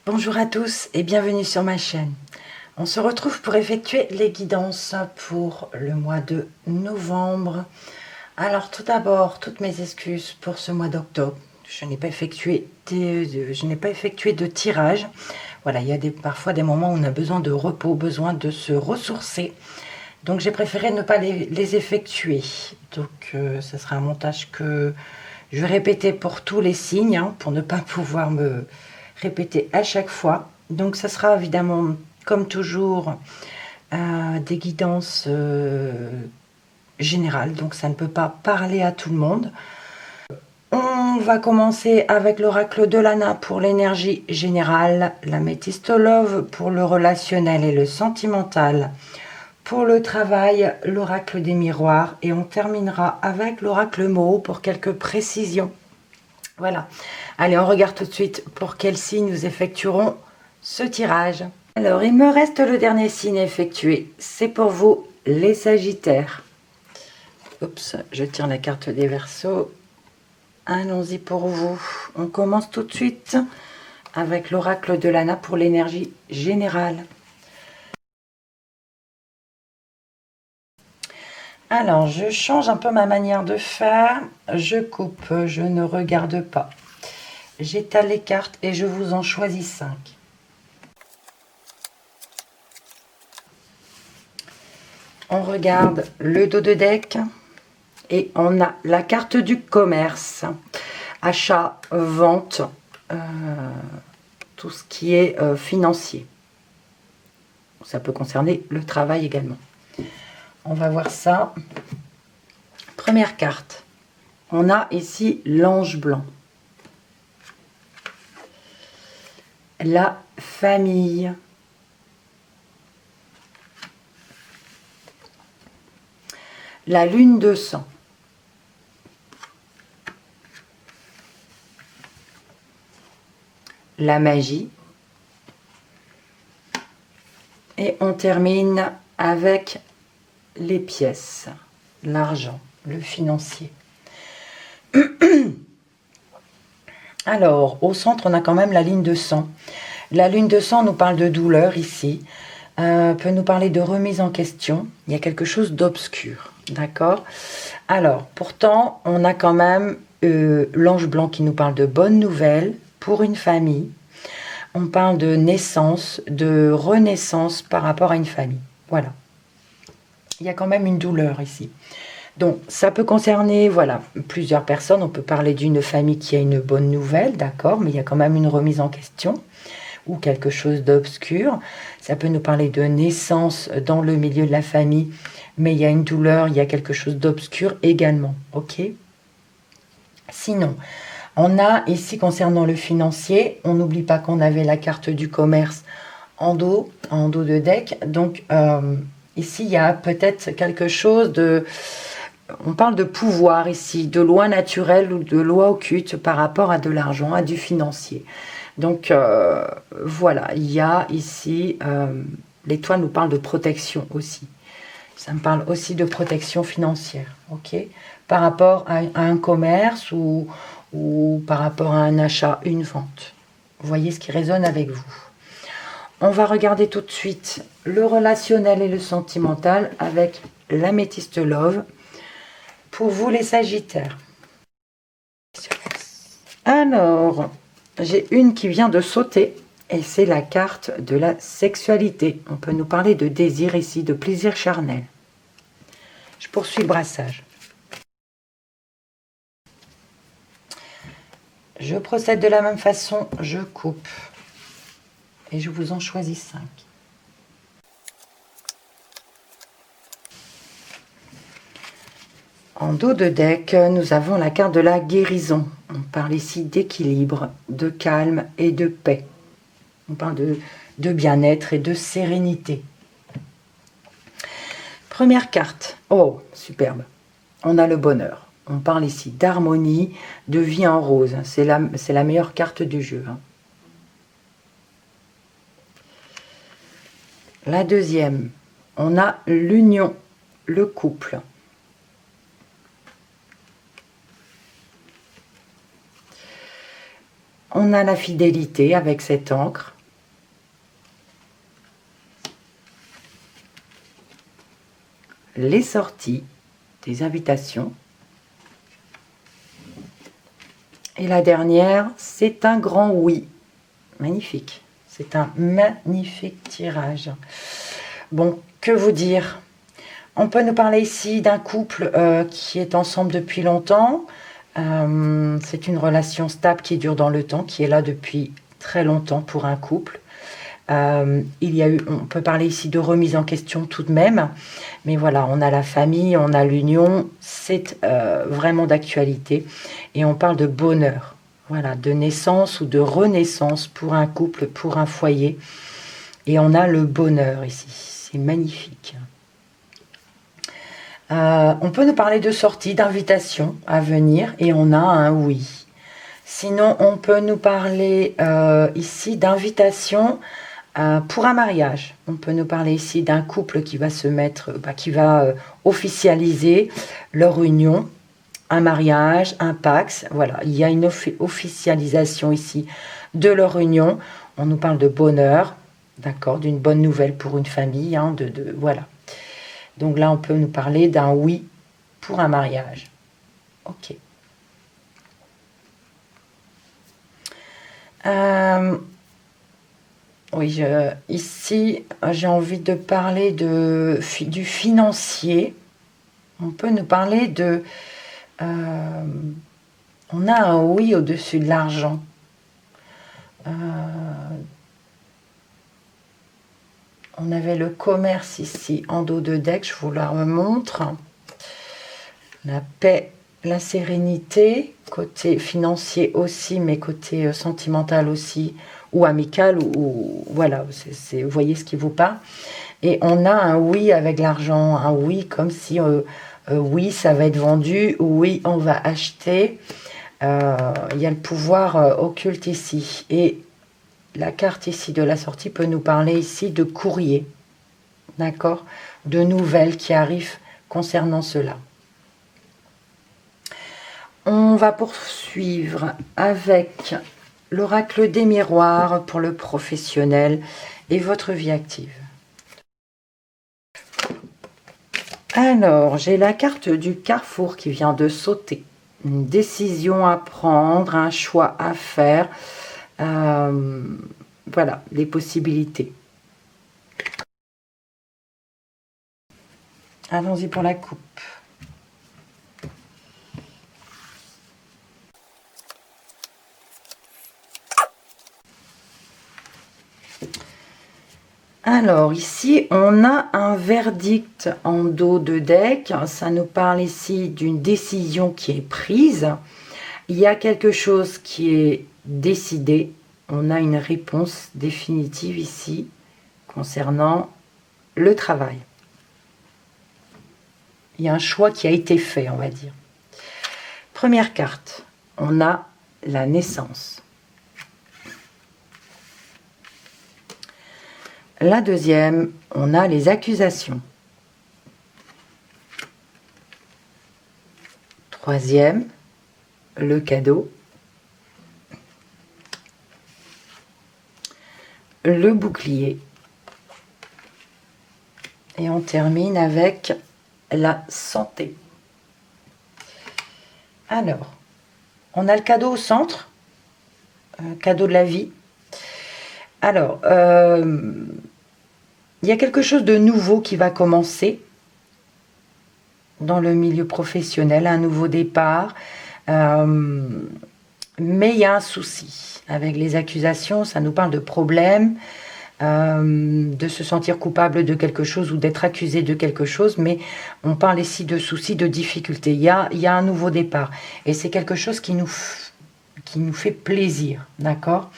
Bonjour à tous et bienvenue sur ma chaîne. On se retrouve pour effectuer les guidances pour le mois de novembre. Alors tout d'abord, toutes mes excuses pour ce mois d'octobre. Je n'ai pas effectué de tirage. Voilà, il y a parfois des moments où on a besoin de repos, besoin de se ressourcer. Donc j'ai préféré ne pas les effectuer. Donc ce sera un montage que je vais répéter pour tous les signes, hein, pour ne pas pouvoir me répéter à chaque fois. Donc ça sera évidemment, comme toujours, des guidances générales. Donc ça ne peut pas parler à tout le monde. On va commencer avec l'oracle de Lana pour l'énergie générale, la métistolove pour le relationnel et le sentimental, pour le travail, l'oracle des miroirs, et on terminera avec l'oracle Mo pour quelques précisions. Voilà. Allez, on regarde tout de suite pour quel signe nous effectuerons ce tirage. Alors, il me reste le dernier signe à effectuer. C'est pour vous, les Sagittaires. Oups, je tire la carte des Verseaux. Allons-y pour vous. On commence tout de suite avec l'oracle de Lana pour l'énergie générale. Alors, je change un peu ma manière de faire. Je coupe, je ne regarde pas. J'étale les cartes et je vous en choisis 5. On regarde le dos de deck et on a la carte du commerce. Achat, vente, tout ce qui est financier. Ça peut concerner le travail également. On va voir ça. Première carte. On a ici l'ange blanc. La famille. La lune de sang. La magie. Et on termine avec les pièces, l'argent, le financier. Alors, au centre, on a quand même la ligne de sang. La ligne de sang nous parle de douleur ici, peut nous parler de remise en question. Il y a quelque chose d'obscur, d'accord? Alors, pourtant, on a quand même l'ange blanc qui nous parle de bonnes nouvelles pour une famille. On parle de naissance, de renaissance par rapport à une famille. Voilà. Il y a quand même une douleur ici. Donc, ça peut concerner, voilà, plusieurs personnes. On peut parler d'une famille qui a une bonne nouvelle, d'accord, mais il y a quand même une remise en question ou quelque chose d'obscur. Ça peut nous parler de naissance dans le milieu de la famille, mais il y a une douleur, il y a quelque chose d'obscur également, ok? Sinon, on a ici, concernant le financier, on n'oublie pas qu'on avait la carte du commerce en dos de deck. Donc, ici, il y a peut-être quelque chose de... On parle de pouvoir ici, de loi naturelle ou de loi occulte par rapport à de l'argent, à du financier. Donc, voilà, il y a ici... l'étoile nous parle de protection aussi. Ça me parle aussi de protection financière, ok? Par rapport à un commerce ou par rapport à un achat, une vente. Vous voyez ce qui résonne avec vous. On va regarder tout de suite le relationnel et le sentimental avec l'améthyste love. Pour vous les Sagittaires. Alors, j'ai une qui vient de sauter et c'est la carte de la sexualité. On peut nous parler de désir ici, de plaisir charnel. Je poursuis le brassage. Je procède de la même façon, je coupe et je vous en choisis 5. En dos de deck, nous avons la carte de la guérison. On parle ici d'équilibre, de calme et de paix. On parle de bien-être et de sérénité. Première carte. Oh, superbe. On a le bonheur. On parle ici d'harmonie, de vie en rose. C'est la meilleure carte du jeu. La deuxième, on a l'union, le couple. On a la fidélité avec cette encre. Les sorties, des invitations. Et la dernière, c'est un grand oui. Magnifique. C'est un magnifique tirage. Bon, que vous dire? On peut nous parler ici d'un couple qui est ensemble depuis longtemps. C'est une relation stable qui dure dans le temps, qui est là depuis très longtemps pour un couple. On peut parler ici de remise en question tout de même. Mais voilà, on a la famille, on a l'union. C'est vraiment d'actualité. Et on parle de bonheur. Voilà, de naissance ou de renaissance pour un couple, pour un foyer. Et on a le bonheur ici. C'est magnifique. On peut nous parler de sortie, d'invitation à venir. Et on a un oui. Sinon, on peut nous parler ici d'invitation pour un mariage. On peut nous parler ici d'un couple qui va se mettre, qui va officialiser leur union. Un mariage, un pax, voilà, il y a une officialisation ici de leur union. On nous parle de bonheur, d'accord, d'une bonne nouvelle pour une famille, hein, voilà. Donc là, on peut nous parler d'un oui pour un mariage. Ok. Oui, ici, j'ai envie de parler du financier. On peut nous parler de... on a un oui au-dessus de l'argent. On avait le commerce ici en dos de deck, je vous la remontre. La paix, la sérénité, côté financier aussi, mais côté sentimental aussi, ou amical, ou voilà, vous voyez ce qui vous parle. Et on a un oui avec l'argent, un oui comme si, oui, ça va être vendu, oui, on va acheter. Il y a le pouvoir occulte ici. Et la carte ici de la sortie peut nous parler ici de courrier, d'accord, de nouvelles qui arrivent concernant cela. On va poursuivre avec l'oracle des miroirs pour le professionnel et votre vie active. Alors, j'ai la carte du carrefour qui vient de sauter. Une décision à prendre, un choix à faire. Voilà, les possibilités. Allons-y pour la coupe. Alors, ici, on a un verdict en dos de deck. Ça nous parle ici d'une décision qui est prise. Il y a quelque chose qui est décidé. On a une réponse définitive ici concernant le travail. Il y a un choix qui a été fait, on va dire. Première carte, on a la naissance. La deuxième, on a les accusations. Troisième, le cadeau. Le bouclier. Et on termine avec la santé. Alors, on a le cadeau au centre, cadeau de la vie. Alors, il y a quelque chose de nouveau qui va commencer dans le milieu professionnel, un nouveau départ. Mais il y a un souci avec les accusations, ça nous parle de problèmes, de se sentir coupable de quelque chose ou d'être accusé de quelque chose, mais on parle ici de soucis, de difficultés. Il y a un nouveau départ et c'est quelque chose qui nous fait plaisir, d'accord.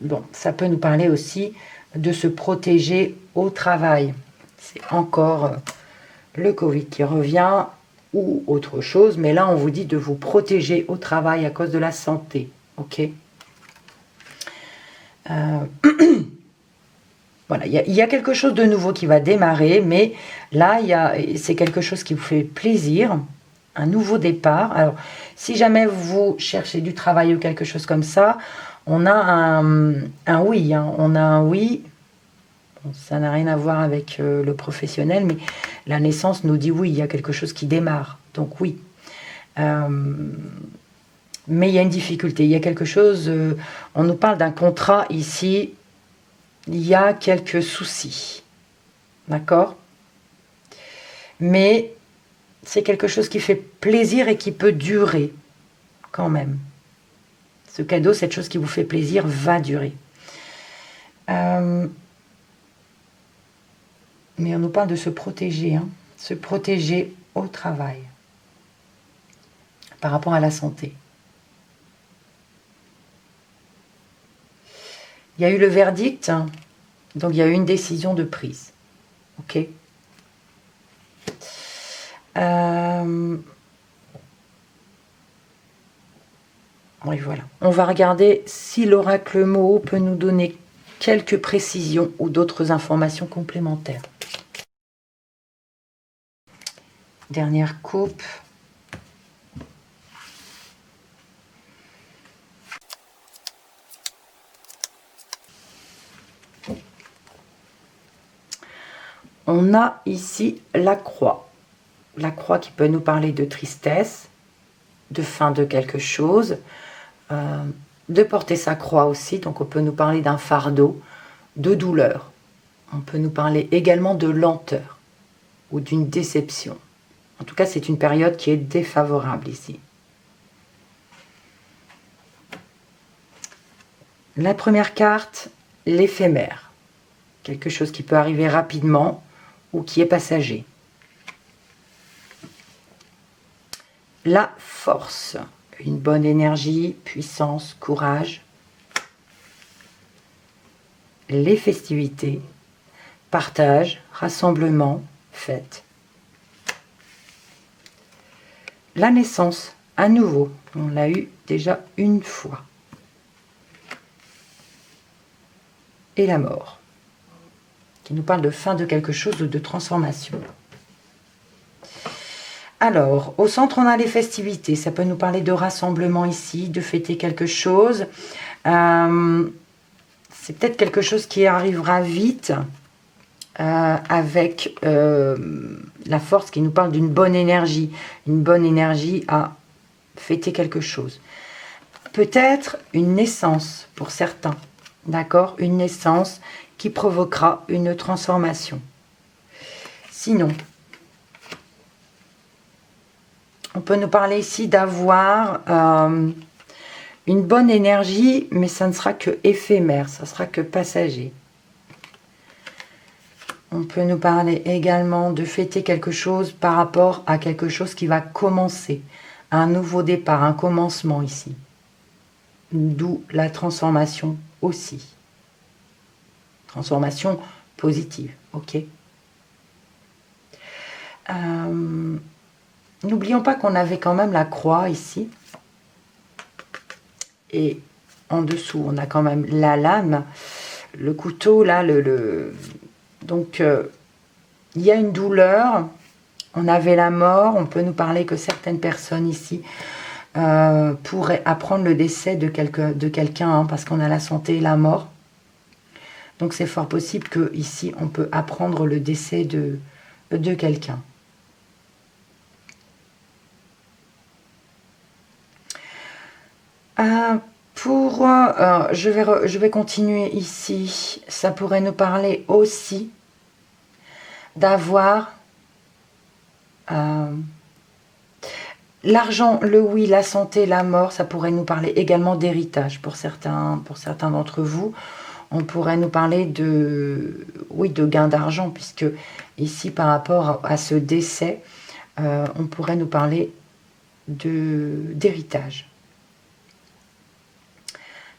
Bon, ça peut nous parler aussi de se protéger au travail. C'est encore le Covid qui revient ou autre chose, mais là on vous dit de vous protéger au travail à cause de la santé, ok. Voilà, il y a quelque chose de nouveau qui va démarrer, mais là c'est quelque chose qui vous fait plaisir, un nouveau départ. Alors, si jamais vous cherchez du travail ou quelque chose comme ça, on a un oui. Hein. On a un oui. Bon, ça n'a rien à voir avec le professionnel, mais la naissance nous dit oui, il y a quelque chose qui démarre. Donc oui. Mais il y a une difficulté. Il y a quelque chose... on nous parle d'un contrat ici. Il y a quelques soucis. D'accord? Mais c'est quelque chose qui fait plaisir et qui peut durer quand même. Ce cadeau, cette chose qui vous fait plaisir, va durer. Mais on nous parle de se protéger, hein, se protéger au travail, par rapport à la santé. Il y a eu le verdict, hein, donc il y a eu une décision de prise. Ok. Oui, voilà. On va regarder si l'oracle mot peut nous donner quelques précisions ou d'autres informations complémentaires. Dernière coupe. On a ici la croix. La croix qui peut nous parler de tristesse, de fin de quelque chose, de porter sa croix aussi. Donc on peut nous parler d'un fardeau, de douleur. On peut nous parler également de lenteur ou d'une déception. En tout cas, c'est une période qui est défavorable ici. La première carte, l'éphémère. Quelque chose qui peut arriver rapidement ou qui est passager. La force, une bonne énergie, puissance, courage. Les festivités, partage, rassemblement, fête. La naissance, à nouveau, on l'a eu déjà une fois. Et la mort, qui nous parle de fin de quelque chose ou de transformation. Alors, au centre, on a les festivités. Ça peut nous parler de rassemblement ici, de fêter quelque chose. C'est peut-être quelque chose qui arrivera vite avec la force qui nous parle d'une bonne énergie. Une bonne énergie à fêter quelque chose. Peut-être une naissance pour certains. D'accord? Une naissance qui provoquera une transformation. Sinon, on peut nous parler ici d'avoir une bonne énergie, mais ça ne sera que éphémère, ça sera que passager. On peut nous parler également de fêter quelque chose par rapport à quelque chose qui va commencer. Un nouveau départ, un commencement ici. D'où la transformation aussi. Transformation positive, ok. N'oublions pas qu'on avait quand même la croix ici. Et en dessous, on a quand même la lame. Le couteau, là, donc, il y a une douleur. On avait la mort. On peut nous parler que certaines personnes ici pourraient apprendre le décès de quelqu'un, hein, parce qu'on a la santé et la mort. Donc, c'est fort possible que ici on peut apprendre le décès de quelqu'un. Je vais continuer ici. Ça pourrait nous parler aussi d'avoir l'argent, le oui, la santé, la mort. Ça pourrait nous parler également d'héritage pour certains d'entre vous. On pourrait nous parler de gain d'argent, puisque ici, par rapport à ce décès, on pourrait nous parler d'héritage.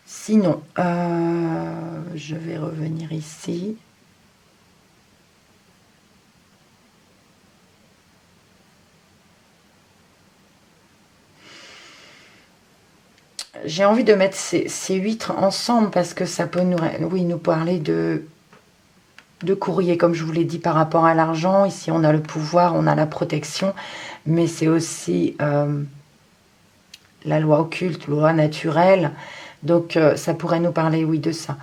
Sinon, je vais revenir ici. J'ai envie de mettre ces huîtres ensemble parce que ça peut nous parler de courrier, comme je vous l'ai dit, par rapport à l'argent. Ici, on a le pouvoir, on a la protection. mais c'est aussi la loi occulte, loi naturelle. Donc ça pourrait nous parler, oui, de ça.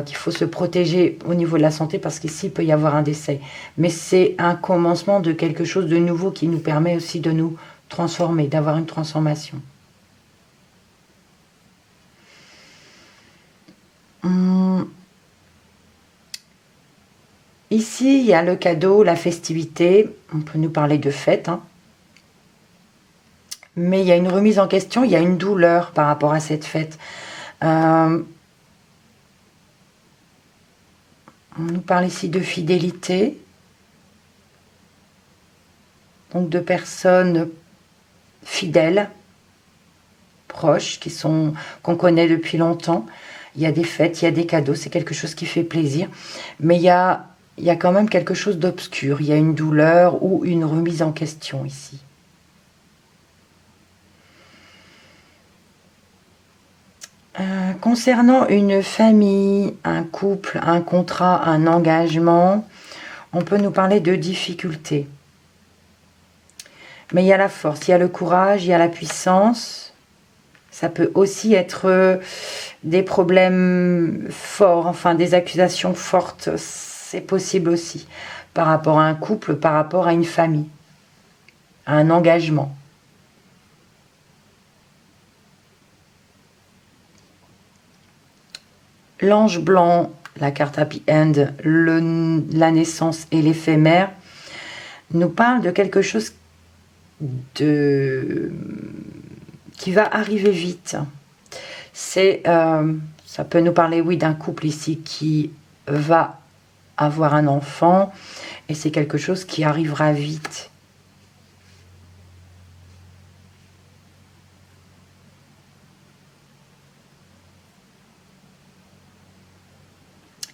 Qu'il faut se protéger au niveau de la santé parce qu'ici il peut y avoir un décès. Mais c'est un commencement de quelque chose de nouveau qui nous permet aussi de nous transformer, d'avoir une transformation. Ici, il y a le cadeau, la festivité. On peut nous parler de fête, hein. Mais il y a une remise en question, il y a une douleur par rapport à cette fête. On nous parle ici de fidélité. Donc de personnes fidèles, proches, qu'on connaît depuis longtemps. Il y a des fêtes, il y a des cadeaux, c'est quelque chose qui fait plaisir. Mais il y a quand même quelque chose d'obscur. Il y a une douleur ou une remise en question ici. Concernant une famille, un couple, un contrat, un engagement, on peut nous parler de difficultés. Mais il y a la force, il y a le courage, il y a la puissance. Ça peut aussi être des problèmes forts, enfin des accusations fortes. C'est possible aussi. Par rapport à un couple, par rapport à une famille, à un engagement. L'ange blanc, la carte Happy End, la naissance et l'éphémère, nous parle de quelque chose qui va arriver vite. Ça peut nous parler, oui, d'un couple ici qui va avoir un enfant, et c'est quelque chose qui arrivera vite.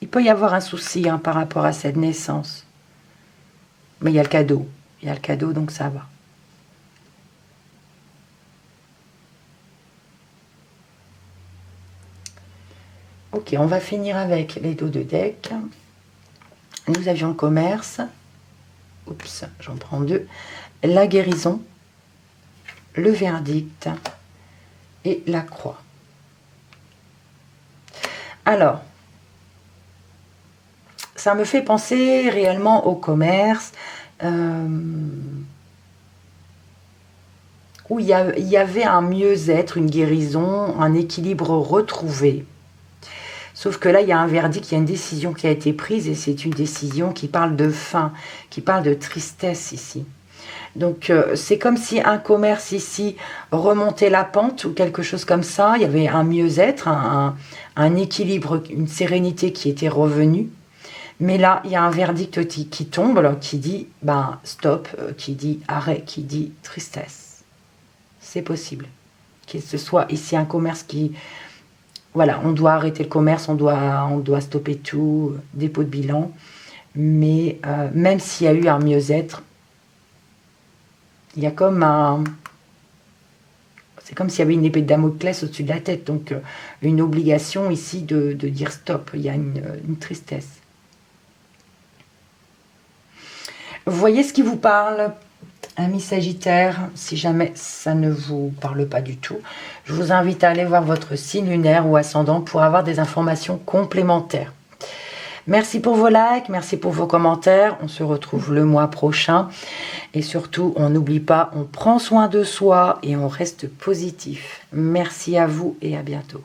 Il peut y avoir un souci par rapport à cette naissance. Mais il y a le cadeau. Il y a le cadeau, donc ça va. Ok, on va finir avec les dos de deck. Nous avions le commerce. Oups, j'en prends deux. La guérison, le verdict et la croix. Alors, ça me fait penser réellement au commerce, où il y avait un mieux-être, une guérison, un équilibre retrouvé. Sauf que là, il y a un verdict, il y a une décision qui a été prise, et c'est une décision qui parle de fin, qui parle de tristesse ici. Donc, c'est comme si un commerce ici remontait la pente, ou quelque chose comme ça. Il y avait un mieux-être, un équilibre, une sérénité qui était revenue. Mais là, il y a un verdict qui tombe, alors, qui dit stop, qui dit arrêt, qui dit tristesse. C'est possible qu'il se soit ici un commerce qui... Voilà, on doit arrêter le commerce, on doit stopper tout, dépôt de bilan. Mais même s'il y a eu un mieux-être, il y a comme un... C'est comme s'il y avait une épée de Damoclès au-dessus de la tête. Donc, une obligation ici de dire stop. Il y a une tristesse. Vous voyez ce qui vous parle, amis Sagittaire? Si jamais ça ne vous parle pas du tout, je vous invite à aller voir votre signe lunaire ou ascendant pour avoir des informations complémentaires. Merci pour vos likes, merci pour vos commentaires. On se retrouve le mois prochain. Et surtout, on n'oublie pas, on prend soin de soi et on reste positif. Merci à vous et à bientôt.